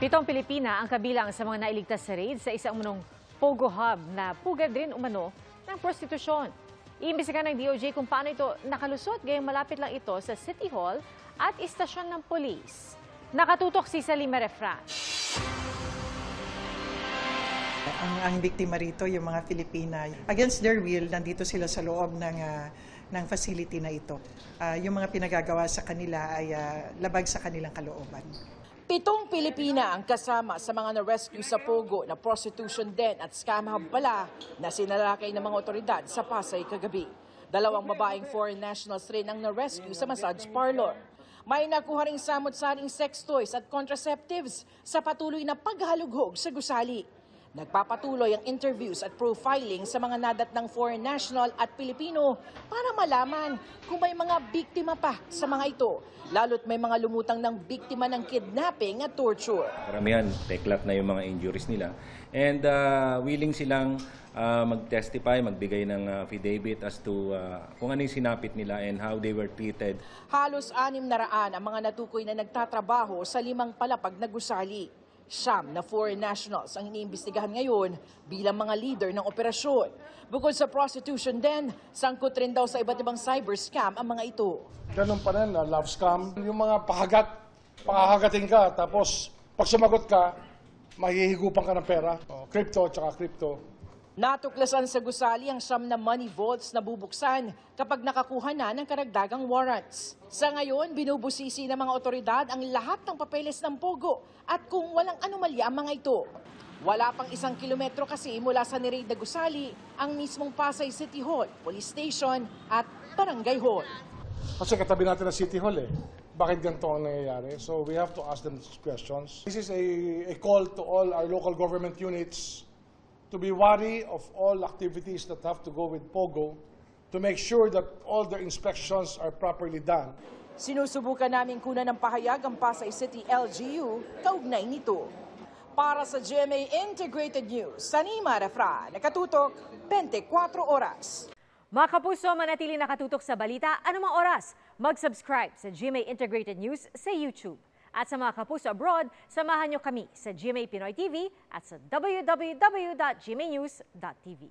Pitong Pilipina ang kabilang sa mga nailigtas sa raid sa isang umunong Pogo Hub na pugad rin umano ng prostitusyon. Iimbestigahan ng DOJ kung paano ito nakalusot, gayong malapit lang ito sa City Hall at istasyon ng polis. Nakatutok si Salima Refran. Ang biktima rito, yung mga Pilipina, against their will, nandito sila sa loob ng facility na ito. Yung mga pinagagawa sa kanila ay labag sa kanilang kalooban. 7 Pilipina ang kasama sa mga na-rescue sa Pogo na prostitution den at scam hub pala na sinalakay ng mga otoridad sa Pasay kagabi. 2 babaeng foreign nationals rin ang na-rescue sa massage parlor. May nakuha ring samot-saring sex toys at contraceptives sa patuloy na paghalughog sa gusali. Nagpapatuloy ang interviews at profiling sa mga nadatnang foreign national at Pilipino para malaman kung may mga biktima pa sa mga ito, lalo't may mga lumutang ng biktima ng kidnapping at torture. Karamihan, teklat na yung mga injuries nila and willing silang mag-testify, magbigay ng affidavit as to kung ano yung sinapit nila and how they were treated. Halos 600 ang mga natukoy na nagtatrabaho sa 5 palapag na gusali. 9 na foreign nationals ang iniimbestigahan ngayon bilang mga leader ng operasyon. Bukod sa prostitution din, sangkot rin daw sa iba't ibang cyber scam ang mga ito. Ganun pa rin, love scam. Yung mga pakahagatin ka, tapos pag sumagot ka, mahihigupan ka ng pera. Crypto tsaka crypto. Natuklasan sa gusali ang 9 na money vaults na bubuksan kapag nakakuha na ng karagdagang warrants. Sa ngayon, binubusisi ng mga otoridad ang lahat ng papeles ng Pogo at kung walang anomalya ang mga ito. Wala pang 1 kilometro kasi mula sa nireid na gusali ang mismong Pasay City Hall, Police Station at Barangay Hall. Kasi katabi natin ang City Hall Bakit ganito ang nangyayari? So we have to ask them these questions. This is a call to all our local government units to be wary of all activities that have to go with Pogo to make sure that all their inspections are properly done. Sinusubukan namin kunan ng pahayag ang Pasay City LGU kaugnay nito. Para sa GMA Integrated News, Salima Refran, nakatutok 24 oras. Mga kapuso, manatili nakatutok sa balita anumang oras. Mag-subscribe sa GMA Integrated News sa YouTube. At sa mga kapuso abroad, samahan nyo kami sa GMA Pinoy TV at sa www.gmanews.tv.